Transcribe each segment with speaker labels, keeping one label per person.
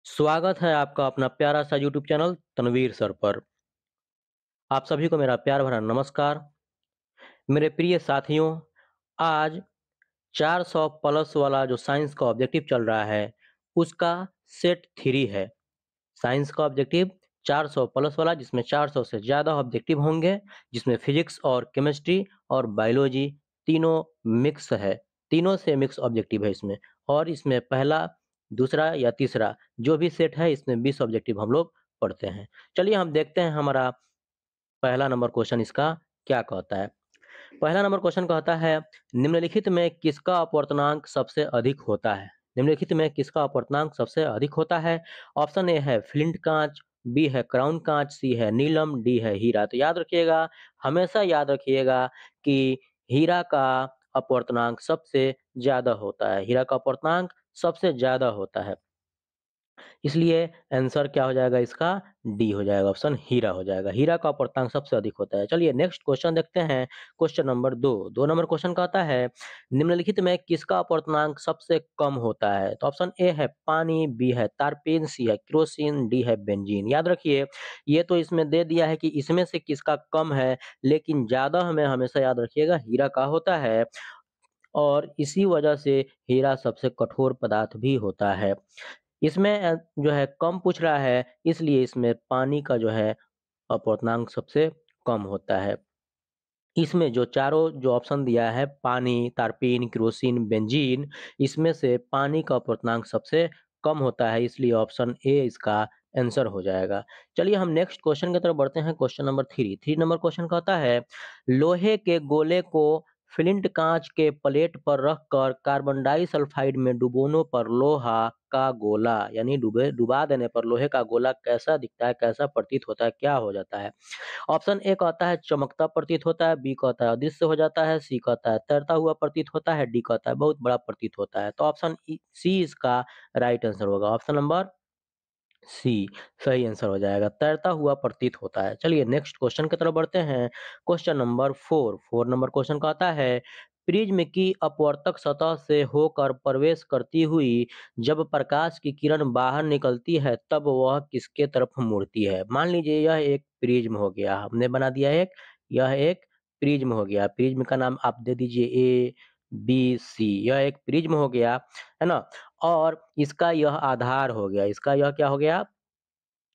Speaker 1: स्वागत है आपका अपना प्यारा सा यूट्यूब चैनल तनवीर सर पर। आप सभी को मेरा प्यार भरा नमस्कार। मेरे प्रिय साथियों, आज 400 प्लस वाला जो साइंस का ऑब्जेक्टिव चल रहा है, उसका सेट 3 है। साइंस का ऑब्जेक्टिव 400 प्लस वाला, जिसमें 400 से ज़्यादा ऑब्जेक्टिव होंगे, जिसमें फिजिक्स और केमिस्ट्री और बायोलॉजी तीनों मिक्स है। तीनों से मिक्स ऑब्जेक्टिव है इसमें। और इसमें पहला, दूसरा या तीसरा जो भी सेट है, इसमें 20 ऑब्जेक्टिव हम लोग पढ़ते हैं। चलिए हम देखते हैं हमारा पहला नंबर क्वेश्चन इसका क्या कहता है। पहला नंबर क्वेश्चन कहता है, निम्नलिखित में किसका अपवर्तनांक सबसे अधिक होता है? निम्नलिखित में किसका अपवर्तनांक सबसे अधिक होता है? ऑप्शन ए है फ्लिंट कांच, बी है क्राउन कांच, सी है नीलम, डी है हीरा। तो याद रखिएगा, हमेशा याद रखिएगा कि हीरा का अपवर्तनांक सबसे ज्यादा होता है। हीरा का अपवर्तनांक सबसे ज्यादा होता है, इसलिए आंसर क्या हो जाएगा इसका? डी हो जाएगा, ऑप्शन हीरा हो जाएगा। हीरा का अपवर्तनांक सबसे अधिक होता है। चलिए नेक्स्ट क्वेश्चन देखते हैं। क्वेश्चन नंबर 2 नंबर क्वेश्चन कहता है, निम्नलिखित में किसका अपवर्तनांक सबसे कम होता है? तो ऑप्शन ए है पानी, बी है तारपीन, सी है केरोसिन, डी है बेंजीन। याद रखिए, ये तो इसमें दे दिया है कि इसमें से किसका कम है, लेकिन ज्यादा हमें हमेशा याद रखिएगा हीरा का होता है। और इसी वजह से हीरा सबसे कठोर पदार्थ भी होता है। इसमें जो है कम पूछ रहा है, इसलिए इसमें पानी का जो है अपवर्तनांक सबसे कम होता है। इसमें जो चारों जो ऑप्शन दिया है, पानी, तारपीन, केरोसिन, बेंजीन, इसमें से पानी का अपवर्तनांक सबसे कम होता है, इसलिए ऑप्शन ए इसका आंसर हो जाएगा। चलिए हम नेक्स्ट क्वेश्चन की तरफ बढ़ते हैं। क्वेश्चन नंबर 3 नंबर क्वेश्चन कहता है, लोहे के गोले को फ्लिंट कांच के प्लेट पर रखकर कार्बन डाइसल्फाइड में डुबोने पर लोहा का गोला, यानी डुबा देने पर लोहे का गोला कैसा दिखता है, कैसा प्रतीत होता है, क्या हो जाता है? ऑप्शन ए कहता है चमकता प्रतीत होता है, बी कहता है अदृश्य हो जाता है, सी कहता है तैरता हुआ प्रतीत होता है, डी कहता है बहुत बड़ा प्रतीत होता है। तो ऑप्शन सी इसका राइट आंसर होगा। ऑप्शन नंबर सी सही आंसर हो जाएगा, तैरता हुआ प्रतीत होता है। चलिए नेक्स्ट क्वेश्चन की तरफ बढ़ते हैं। क्वेश्चन नंबर 4 नंबर क्वेश्चन कहता है, प्रिज्म की अपवर्तक सतह से होकर प्रवेश करती हुई जब प्रकाश की किरण बाहर निकलती है, तब वह किसके तरफ मुड़ती है? मान लीजिए यह एक प्रिज्म हो गया, हमने बना दिया एक, यह एक प्रिज्म हो गया। प्रिज्म का नाम आप दे दीजिए ए बी सी। यह एक प्रिज्म हो गया, है ना? और इसका यह आधार हो गया, इसका यह क्या हो गया?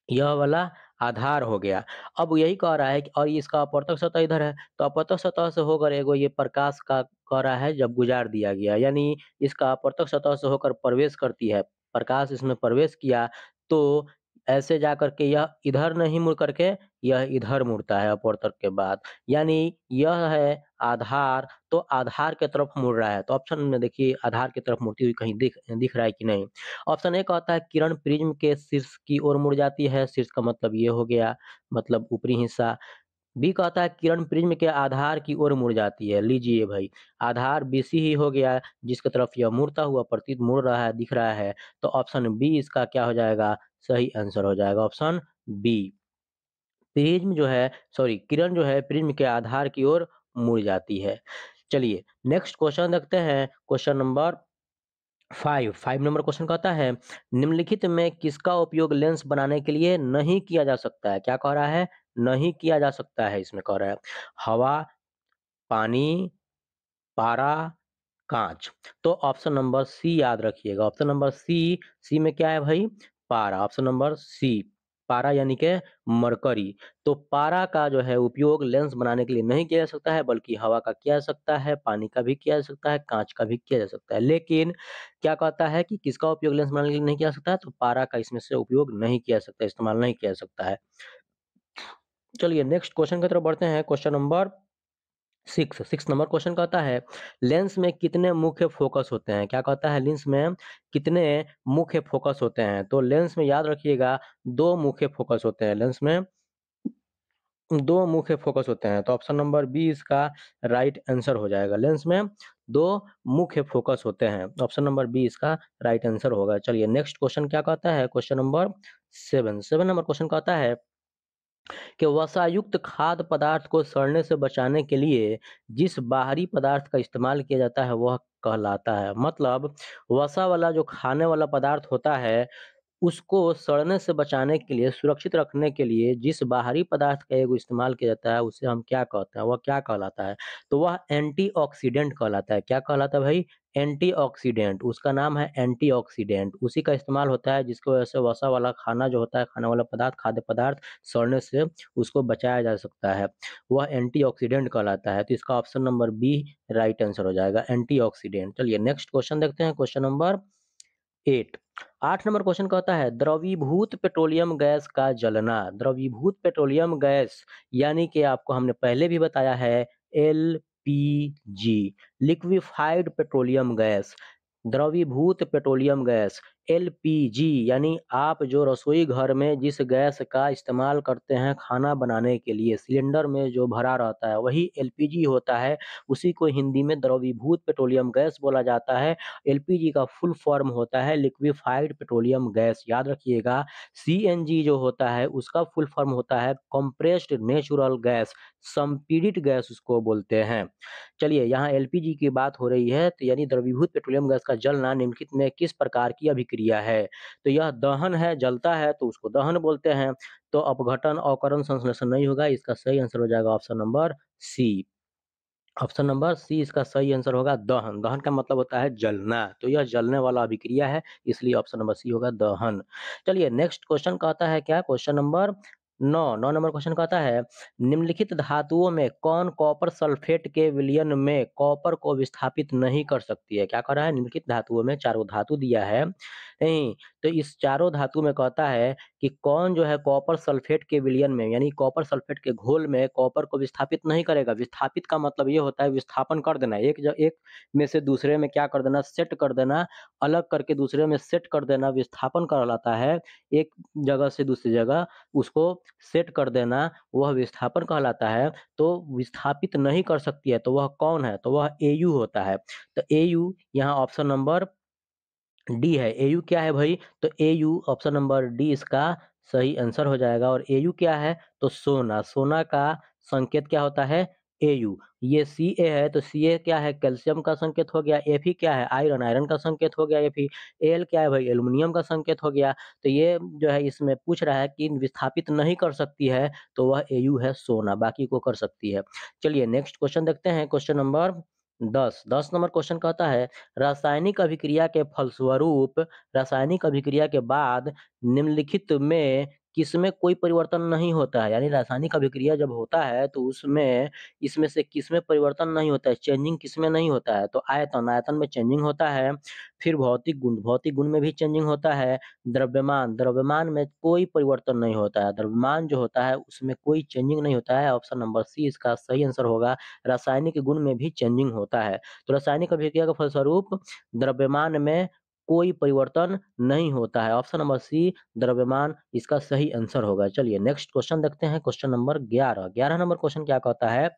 Speaker 1: यह वाला आधार हो गया। अब यही कह रहा है कि और इसका अपवर्तक सतह इधर है, तो अपवर्तक सतह से होकर एगो ये प्रकाश का कह रहा है जब गुजार दिया गया, यानी इसका अपवर्तक सतह से होकर प्रवेश करती है, प्रकाश इसमें प्रवेश किया, तो ऐसे जा कर के यह इधर नहीं मुड़ करके यह इधर मुड़ता है अपवर्तक के बाद, यानी यह है आधार, तो आधार के तरफ मुड़ रहा है। तो ऑप्शन में देखिए आधार की तरफ मुड़ती हुई कहीं दिख दिख रहा है कि नहीं? ऑप्शन ए कहता है किरण प्रिज्म के शीर्ष की ओर मुड़ जाती है, शीर्ष का मतलब ये हो गया, मतलब ऊपरी हिस्सा। बी कहता है किरण प्रिज्म के आधार की ओर मुड़ जाती है। लीजिए भाई, आधार बीसी ही हो गया, जिसकी तरफ यह मुड़ता हुआ प्रतीत मुड़ रहा है, दिख रहा है। तो ऑप्शन बी इसका क्या हो जाएगा? सही आंसर हो जाएगा, ऑप्शन बी। प्रिज्म जो है, सॉरी, किरण जो है प्रिज्म के आधार की ओर मुड़ जाती है। चलिए नेक्स्ट क्वेश्चन देखते हैं। क्वेश्चन नंबर 5 नंबर क्वेश्चन कहता है, निम्नलिखित में किसका उपयोग लेंस बनाने के लिए नहीं किया जा सकता है? क्या कह रहा है? नहीं किया जा सकता है, इसमें कह रहा है हवा, पानी, पारा, कांच। तो ऑप्शन नंबर सी याद रखिएगा, ऑप्शन नंबर सी। सी में क्या है भाई? पारा। ऑप्शन नंबर सी, पारा यानी के मरकरी। तो पारा का जो है उपयोग लेंस बनाने के लिए नहीं किया जा सकता है, बल्कि हवा का किया जा सकता है, पानी का भी किया जा सकता है, कांच का भी किया जा सकता है। लेकिन क्या कहता है कि किसका उपयोग लेंस बनाने के लिए नहीं किया जा सकता है? तो पारा का इसमें से उपयोग नहीं किया जा सकता, इस्तेमाल नहीं किया जा सकता है। चलिए नेक्स्ट क्वेश्चन की तरफ बढ़ते हैं। क्वेश्चन नंबर 6 नंबर क्वेश्चन कहता है, लेंस में कितने मुख्य फोकस होते हैं? क्या कहता है? लेंस में कितने मुख्य फोकस होते हैं? तो लेंस में याद रखिएगा 2 मुख्य फोकस होते हैं। लेंस में 2 मुख्य फोकस होते हैं, तो ऑप्शन नंबर बी इसका राइट आंसर हो जाएगा। लेंस में 2 मुख्य फोकस होते हैं, ऑप्शन नंबर बी इसका राइट आंसर होगा। चलिए नेक्स्ट क्वेश्चन क्या कहता है? क्वेश्चन नंबर 7 नंबर क्वेश्चन कहता है कि वसायुक्त खाद्य पदार्थ को सड़ने से बचाने के लिए जिस बाहरी पदार्थ का इस्तेमाल किया जाता है वह कहलाता है। मतलब वसा वाला जो खाने वाला पदार्थ होता है, उसको सड़ने से बचाने के लिए, सुरक्षित रखने के लिए जिस बाहरी पदार्थ का एगो इस्तेमाल किया जाता है, उसे हम क्या कहते हैं? वह क्या कहलाता है? तो वह एंटीऑक्सीडेंट कहलाता है। क्या कहलाता है भाई? एंटीऑक्सीडेंट। उसका नाम है एंटीऑक्सीडेंट। उसी का इस्तेमाल होता है जिसकी वजह से वसा वाला खाना जो होता है, खाने वाला पदार्थ, खाद्य पदार्थ सड़ने से उसको बचाया जा सकता है। वह एंटीऑक्सीडेंट कहलाता है। तो इसका option number B right answer हो जाएगा, एंटीऑक्सीडेंट। चलिए नेक्स्ट क्वेश्चन देखते हैं, क्वेश्चन नंबर 8। 8 नंबर क्वेश्चन कहता है द्रवीभूत पेट्रोलियम गैस का जलना। द्रवीभूत पेट्रोलियम गैस यानी कि आपको हमने पहले भी बताया है एलपीजी, लिक्विफाइड पेट्रोलियम गैस। द्रवीभूत पेट्रोलियम गैस एलपीजी यानी आप जो रसोई घर में जिस गैस का इस्तेमाल करते हैं खाना बनाने के लिए, सिलेंडर में जो भरा रहता है वही एलपीजी होता है। उसी को हिंदी में द्रवीभूत पेट्रोलियम गैस बोला जाता है। एलपीजी का फुल फॉर्म होता है लिक्विफाइड पेट्रोलियम गैस। याद रखिएगा, सीएनजी जो होता है उसका फुल फॉर्म होता है कंप्रेस्ड नेचुरल गैस, संपीड़ित गैस उसको बोलते हैं। चलिए यहाँ एलपीजी की बात हो रही है, तो यानी द्रवीभूत पेट्रोलियम गैस का जलना निम्नलिखित में किस प्रकार की अभिक्रिया है? तो यह दहन है, जलता है तो उसको दहन बोलते हैं। तो अपघटन, अवकरण, संश्लेषण नहीं होगा। इसका सही आंसर हो जाएगा option number C. Option number C इसका सही आंसर होगा दहन। दहन का मतलब होता है जलना, तो यह जलने वाला अभिक्रिया है, इसलिए ऑप्शन नंबर सी होगा दहन। चलिए नेक्स्ट क्वेश्चन कहता है क्या? क्वेश्चन नंबर 9 नंबर क्वेश्चन कहता है निम्नलिखित धातुओं में कौन कॉपर सल्फेट के विलयन में कॉपर को विस्थापित नहीं कर सकती है? क्या कह रहा है? निम्नलिखित धातुओं में चारों धातु दिया है, नहीं, तो इस चारों धातु में कहता है कि कौन जो है कॉपर सल्फेट के विलयन में यानी कॉपर सल्फेट के घोल में कॉपर को विस्थापित नहीं करेगा। विस्थापित का मतलब ये होता है विस्थापन कर देना, एक में से दूसरे में क्या कर देना? सेट कर देना, अलग करके दूसरे में सेट कर देना विस्थापन कहलाता है। एक जगह से दूसरी जगह उसको सेट कर देना वह विस्थापन कहलाता है। तो विस्थापित नहीं कर सकती है तो वह कौन है? तो वह एयू होता है। तो एयू यहाँ ऑप्शन नंबर डी है। एयू क्या है भाई? तो एयू ऑप्शन नंबर डी इसका सही आंसर हो जाएगा। और एयू क्या है? तो सोना। सोना का संकेत क्या होता है? एयू। ये सी है तो सी क्या है? कैल्शियम का संकेत हो गया। एफ क्या है? आयरन। आयरन का संकेत हो गया एफ। एल क्या है भाई? एल्युमिनियम का संकेत हो गया। तो ये जो है इसमें पूछ रहा है कि विस्थापित नहीं कर सकती है तो वह एयू है सोना, बाकी को कर सकती है। चलिए नेक्स्ट क्वेश्चन देखते हैं, क्वेश्चन नंबर 10 नंबर क्वेश्चन कहता है रासायनिक अभिक्रिया के फलस्वरूप, रासायनिक अभिक्रिया के बाद निम्नलिखित में किसमें कोई परिवर्तन नहीं होता है? यानी रासायनिक अभिक्रिया जब होता है तो उसमें इसमें से किसमें परिवर्तन नहीं होता है? चेंजिंग किसमें नहीं होता है? तो आयतन, आयतन में चेंजिंग होता है। फिर भौतिक गुण, भौतिक गुण में भी चेंजिंग होता है। द्रव्यमान, द्रव्यमान में कोई परिवर्तन नहीं होता है। द्रव्यमान जो होता है उसमें कोई चेंजिंग नहीं होता है। ऑप्शन नंबर सी इसका सही आंसर होगा। रासायनिक गुण में भी चेंजिंग होता है। तो रासायनिक अभिक्रिया के फलस्वरूप द्रव्यमान में कोई परिवर्तन नहीं होता है। ऑप्शन नंबर सी द्रव्यमान इसका सही आंसर होगा। चलिए नेक्स्ट क्वेश्चन देखते हैं, क्वेश्चन नंबर 11। 11 नंबर क्वेश्चन क्या कहता है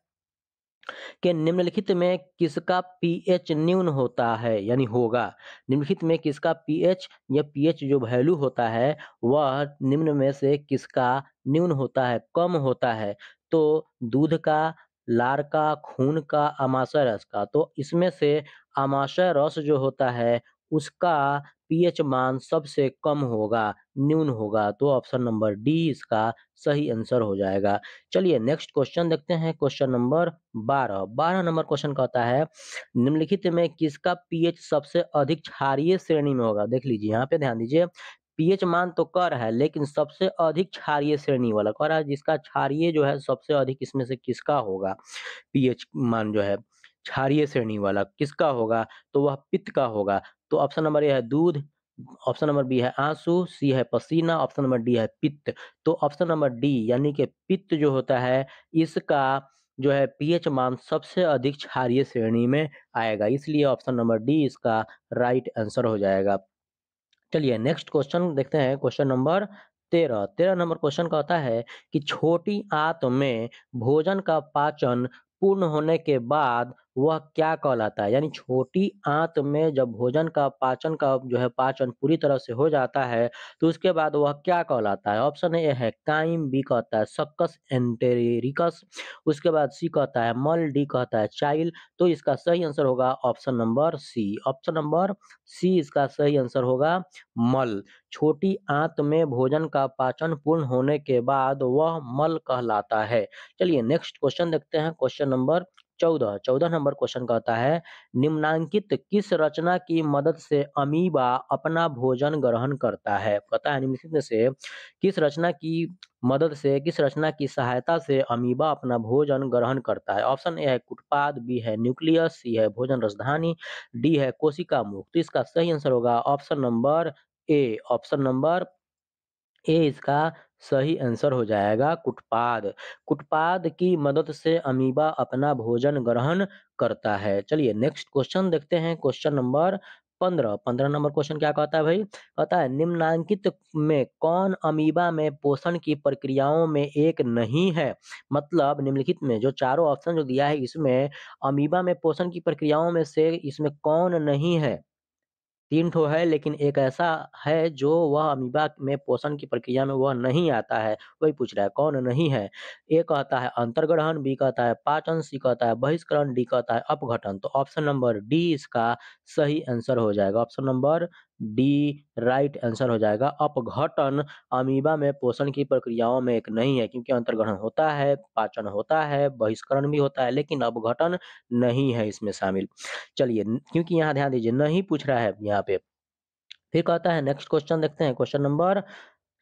Speaker 1: कि निम्नलिखित में किसका पीएच न्यून होता है यानी होगा? निम्नलिखित में किसका पीएच या पीएच जो वैल्यू होता है वह निम्न में से किसका न्यून होता है, कम होता है? तो दूध का, लार का, खून का, अमाशय रस का। तो इसमें से अमाशय रस जो होता है उसका पीएच मान सबसे कम होगा, न्यून होगा। तो ऑप्शन नंबर डी इसका सही आंसर हो जाएगा। चलिए नेक्स्ट क्वेश्चन देखते हैं, क्वेश्चन नंबर 12। 12 नंबर क्वेश्चन कहता है निम्नलिखित में किसका पीएच सबसे अधिक क्षारीय श्रेणी में होगा? देख लीजिए यहाँ पे ध्यान दीजिए, पीएच मान तो कर है लेकिन सबसे अधिक क्षारीय श्रेणी वाला कह रहा है, जिसका क्षारीय जो है सबसे अधिक इसमें से किसका होगा? पीएच मान जो है क्षारीय श्रेणी वाला किसका होगा? तो वह पित्त का होगा। तो ऑप्शन नंबर ए है दूध, ऑप्शन नंबर बी है आंसू, सी है पसीना, ऑप्शन नंबर डी है पित्त। तो ऑप्शन नंबर डी यानी कि पित्त जो होता है इसका जो है पीएच मान सबसे अधिक क्षारीय श्रेणी में आएगा, इसलिए ऑप्शन नंबर डी इसका राइट आंसर हो जाएगा। चलिए नेक्स्ट क्वेश्चन देखते हैं, क्वेश्चन नंबर 13। 13 नंबर क्वेश्चन कहता है कि छोटी आंत में भोजन का पाचन पूर्ण होने के बाद वह क्या कहलाता है? यानी छोटी आंत में जब भोजन का पाचन का जो है पाचन पूरी तरह से हो जाता है, तो उसके बाद वह क्या कहलाता है? ऑप्शन ए है काइम, बी कहता है सक्कस एंटेरिकस, उसके बाद सी कहता है मल, डी कहता है चाइल। तो इसका सही आंसर होगा option number C. Option number C इसका सही आंसर होगा मल। छोटी आंत में भोजन का पाचन पूर्ण होने के बाद वह मल कहलाता है। चलिए नेक्स्ट क्वेश्चन देखते हैं, क्वेश्चन नंबर 14। 14 नंबर क्वेश्चन कहता है निम्नांकित किस रचना की मदद से अमीबा अपना भोजन ग्रहण करता है? पता है निम्नलिखित में से किस रचना की सहायता से अमीबा अपना भोजन ग्रहण करता है? ऑप्शन ए है कुटपाद, बी है न्यूक्लियस, सी है भोजन रसधानी, डी है कोशिका मुख। तो इसका सही आंसर होगा option number A. Option number A इसका सही आंसर हो जाएगा कुटपाद। कुटपाद की मदद से अमीबा अपना भोजन ग्रहण करता है। चलिए नेक्स्ट क्वेश्चन देखते हैं, क्वेश्चन नंबर 15। 15 नंबर क्वेश्चन क्या कहता है भाई? कहता है निम्नांकित में कौन अमीबा में पोषण की प्रक्रियाओं में एक नहीं है? मतलब निम्नलिखित में जो चारों ऑप्शन जो दिया है इसमें अमीबा में पोषण की प्रक्रियाओं में से इसमें कौन नहीं है? 3 ठो है लेकिन एक ऐसा है जो वह अमीबा में पोषण की प्रक्रिया में वह नहीं आता है, वही पूछ रहा है कौन नहीं है? ए कहता है अंतर्ग्रहण, बी कहता है पाचन, सी कहता है बहिष्करण, डी कहता है अपघटन। तो ऑप्शन नंबर डी इसका सही आंसर हो जाएगा। Option number D right answer हो जाएगा। अपघटन अमीबा में पोषण की प्रक्रियाओं में एक नहीं है क्योंकि अंतर्ग्रहण होता है, पाचन होता है, बहिष्करण भी होता है लेकिन अपघटन नहीं है इसमें शामिल। चलिए क्योंकि यहाँ ध्यान दीजिए नहीं पूछ रहा है यहाँ पे। फिर कहता है नेक्स्ट क्वेश्चन देखते हैं, क्वेश्चन नंबर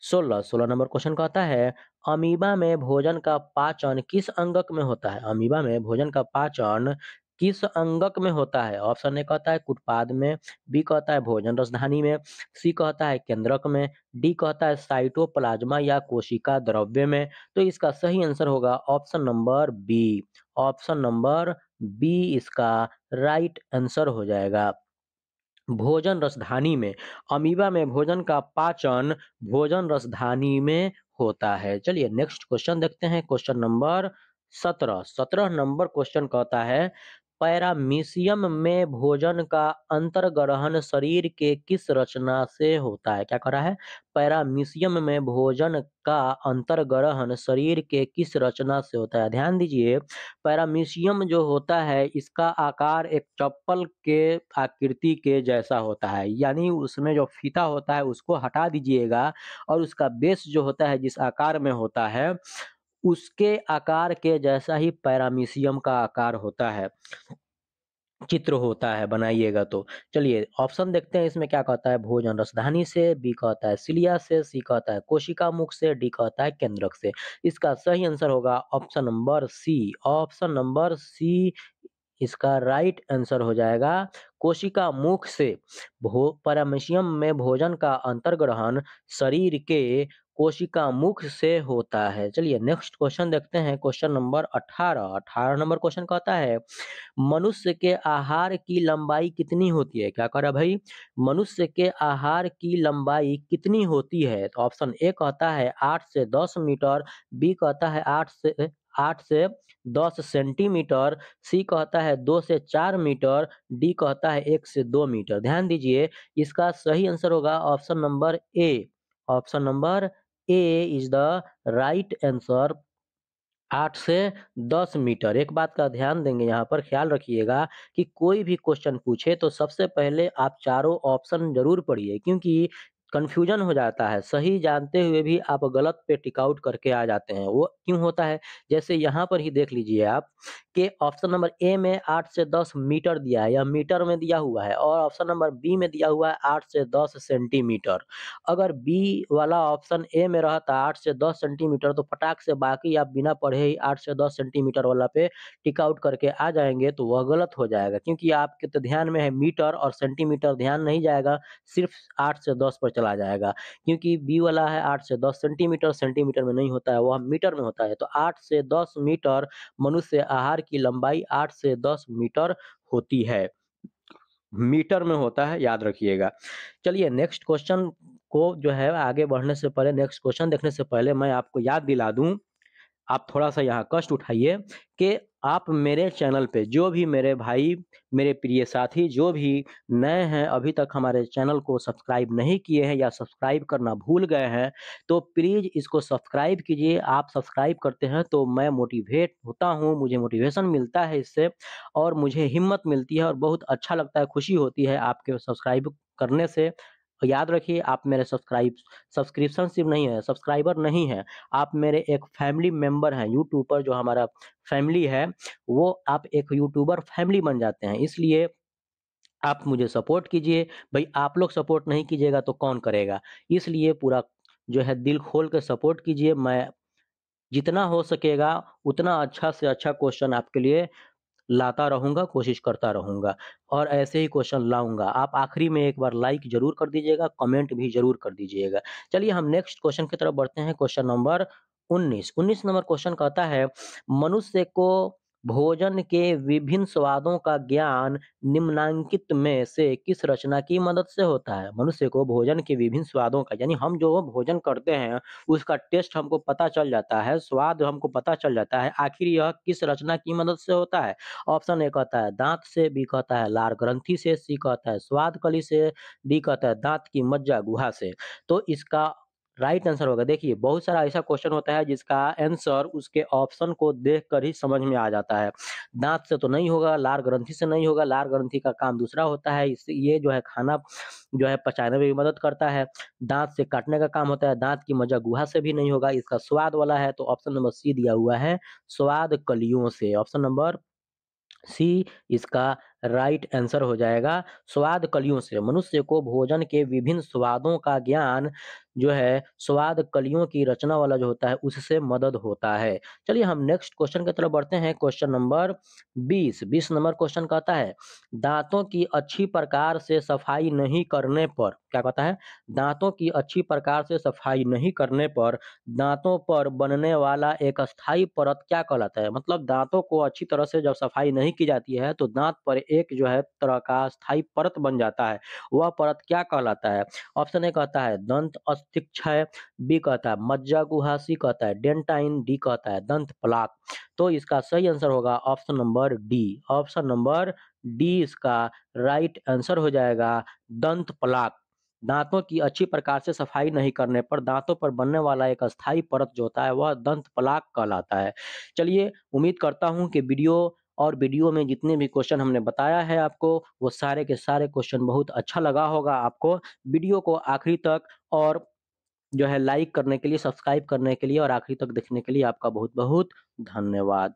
Speaker 1: 16। 16 नंबर क्वेश्चन कहता है अमीबा में भोजन का पाचन किस अंगक में होता है? अमीबा में भोजन का पाचन किस अंगक में होता है? ऑप्शन ए कहता है कुटपाद में, बी कहता है भोजन रसधानी में, सी कहता है केंद्रक में, डी कहता है साइटोप्लाज्मा या कोशिका द्रव्य में। तो इसका सही आंसर होगा option number B. Option number B इसका राइट आंसर हो जाएगा। भोजन रसधानी में, अमीबा में भोजन का पाचन भोजन रसधानी में होता है। चलिए नेक्स्ट क्वेश्चन देखते हैं, क्वेश्चन नंबर 17। 17 नंबर क्वेश्चन कहता है पैरामीशियम में भोजन का अंतर्ग्रहण शरीर के किस रचना से होता है? क्या कह रहा है? पैरामीशियम में भोजन का अंतर्ग्रहण शरीर के किस रचना से होता है? ध्यान दीजिए पैरामीशियम जो होता है इसका आकार एक चप्पल के आकृति के जैसा होता है, यानी उसमें जो फीता होता है उसको हटा दीजिएगा और उसका बेस जो होता है जिस आकार में होता है उसके आकार के जैसा ही पैरामीशियम का आकार होता है, चित्र होता है बनाइएगा तो। चलिए ऑप्शन देखते हैं इसमें क्या कहता है? भोजन रसधानी से, बी कहता है सिलिया से, सी कहता है कोशिका मुख से, डी कहता है केंद्रक से। इसका सही आंसर होगा option number C. Option number C इसका राइट आंसर हो जाएगा कोशिका मुख से। पैरामीशियम में भोजन का अंतर्ग्रहण शरीर के कोशिका मुख से होता है। चलिए नेक्स्ट क्वेश्चन देखते हैं, क्वेश्चन नंबर 18। 18 नंबर क्वेश्चन कहता है मनुष्य के आहार की लंबाई कितनी होती है? क्या कह रहा है भाई? मनुष्य के आहार की लंबाई कितनी होती है? तो ऑप्शन ए कहता है 8 से 10 मीटर, बी कहता है 8 से 10 सेंटीमीटर, सी कहता है 2 से 4 मीटर, डी कहता है 1 से 2 मीटर। ध्यान दीजिए इसका सही आंसर होगा option number A. Option number A is the right answer. 8 से 10 मीटर। एक बात का ध्यान देंगे यहाँ पर ख़्याल रखिएगा कि कोई भी क्वेश्चन पूछे तो सबसे पहले आप चारों ऑप्शन ज़रूर पढ़िए क्योंकि कन्फ्यूज़न हो जाता है। सही जानते हुए भी आप गलत पे टिक आउट करके आ जाते हैं। वो क्यों होता है? जैसे यहाँ पर ही देख लीजिए आप कि ऑप्शन नंबर ए में 8 से 10 मीटर दिया है, यह मीटर में दिया हुआ है और ऑप्शन नंबर बी में दिया हुआ है 8 से 10 सेंटीमीटर। अगर बी वाला ऑप्शन ए में रहता 8 से 10 सेंटीमीटर तो फटाक से बाकी आप बिना पढ़े ही 8 से 10 सेंटीमीटर वाला पे टिक आउट करके आ जाएँगे तो वह गलत हो जाएगा क्योंकि आपके तो ध्यान में है मीटर और सेंटीमीटर ध्यान नहीं जाएगा, सिर्फ़ 8 से 10 पर चला जाएगा। क्योंकि बी वाला है 8 से 10 सेंटीमीटर, सेंटीमीटर में नहीं होता है, वह मीटर में होता है। तो 8 से 10 मीटर मनुष्य आहार की लंबाई 8 से 10 मीटर होती है। मीटर में होता है, याद रखिएगा। चलिए नेक्स्ट क्वेश्चन को जो है आगे बढ़ने से पहले नेक्स्ट क्वेश्चन देखने से पहले मैं आपको याद दिला दूँ आप थोड़ा-सा यहाँ कष्ट उठाइए कि आप मेरे चैनल पे जो भी मेरे भाई, मेरे प्रिय साथी जो भी नए हैं, अभी तक हमारे चैनल को सब्सक्राइब नहीं किए हैं या सब्सक्राइब करना भूल गए हैं, तो प्लीज़ इसको सब्सक्राइब कीजिए। आप सब्सक्राइब करते हैं तो मैं मोटिवेट होता हूँ, मुझे मोटिवेशन मिलता है इससे और मुझे हिम्मत मिलती है और बहुत अच्छा लगता है, खुशी होती है आपके सब्सक्राइब करने से। याद रखिए आप मेरे सब्सक्रिप्शन सिर्फ नहीं है, सब्सक्राइबर नहीं है, आप मेरे एक फैमिली मेंबर हैं, यूट्यूब पर जो हमारा फैमिली है, वो आप एक यूट्यूबर फैमिली बन जाते हैं। इसलिए आप मुझे सपोर्ट कीजिए, भई आप लोग सपोर्ट नहीं कीजिएगा तो कौन करेगा? इसलिए पूरा जो है दिल खोल के सपोर्ट कीजिए, मैं जितना हो सकेगा उतना अच्छा से अच्छा क्वेश्चन आपके लिए लाता रहूँगा, कोशिश करता रहूँगा और ऐसे ही क्वेश्चन लाऊँगा। आप आखिरी में एक बार लाइक ज़रूर कर दीजिएगा, कमेंट भी ज़रूर कर दीजिएगा। चलिए हम नेक्स्ट क्वेश्चन की तरफ बढ़ते हैं, क्वेश्चन नंबर 19। 19 नंबर क्वेश्चन कहता है, मनुष्य को भोजन के विभिन्न स्वादों का ज्ञान निम्नांकित में से किस रचना की मदद से होता है? मनुष्य को भोजन के विभिन्न स्वादों का यानी हम जो भोजन करते हैं, उसका टेस्ट हमको पता चल जाता है, स्वाद हमको पता चल जाता है, आखिर यह किस रचना की मदद से होता है? ऑप्शन ए कहता है दाँत से, बी कहता है लार ग्रंथि से, सी कहता है स्वाद कली से, डी कहता है दाँत की मज्जा गुहा से। तो इसका राइट आंसर होगा देखिए बहुत सारा ऐसा क्वेश्चन होता है जिसका आंसर उसके ऑप्शन को देखकर ही समझ में आ जाता है। दाँत से तो नहीं होगा, लार ग्रंथि से नहीं होगा, लार ग्रंथि का काम दूसरा होता है। इससे ये जो है खाना जो है पचाने में भी मदद करता है। दाँत से काटने का काम होता है, दाँत की मज्जा गुहा से भी नहीं होगा। इसका स्वाद वाला है तो ऑप्शन नंबर सी दिया हुआ है, स्वाद कलियों से। ऑप्शन नंबर सी इसका राइट आंसर हो जाएगा। स्वाद कलियों से मनुष्य को भोजन के विभिन्न स्वादों का ज्ञान जो है स्वाद कलियों की रचना वाला जो होता है उससे मदद होता है। चलिए हम नेक्स्ट क्वेश्चन की तरफ बढ़ते हैं, क्वेश्चन नंबर 20। 20 नंबर क्वेश्चन कहता है, दांतों की अच्छी प्रकार से सफाई नहीं करने पर क्या कहता है? दांतों की अच्छी प्रकार से सफाई नहीं करने पर दांतों पर बनने वाला एक अस्थायी परत क्या कहलाता है? मतलब दांतों को अच्छी तरह से जब सफाई नहीं की जाती है तो दांत पर एक जो है तरह का अस्थायी परत बन जाता है। वह परत क्या कहलाता है? ऑप्शन ए कहता है दंत अस्थिक्षय, बी कहता है मज्जा गुहा, सी कहता है डेंटाइन, डी कहता है दंत प्लाक। तो इसका सही आंसर होगा option number D. Option number D इसका राइट आंसर हो जाएगा, दंत प्लाक। दाँतों की अच्छी प्रकार से सफाई नहीं करने पर दाँतों पर बनने वाला एक अस्थायी परत जो होता है वह दंत प्लाक कहलाता है। चलिए उम्मीद करता हूँ कि वीडियो में जितने भी क्वेश्चन हमने बताया है आपको वो सारे के सारे क्वेश्चन बहुत अच्छा लगा होगा आपको। वीडियो को आखिरी तक और जो है लाइक करने के लिए, सब्सक्राइब करने के लिए और आखिरी तक देखने के लिए आपका बहुत-बहुत धन्यवाद।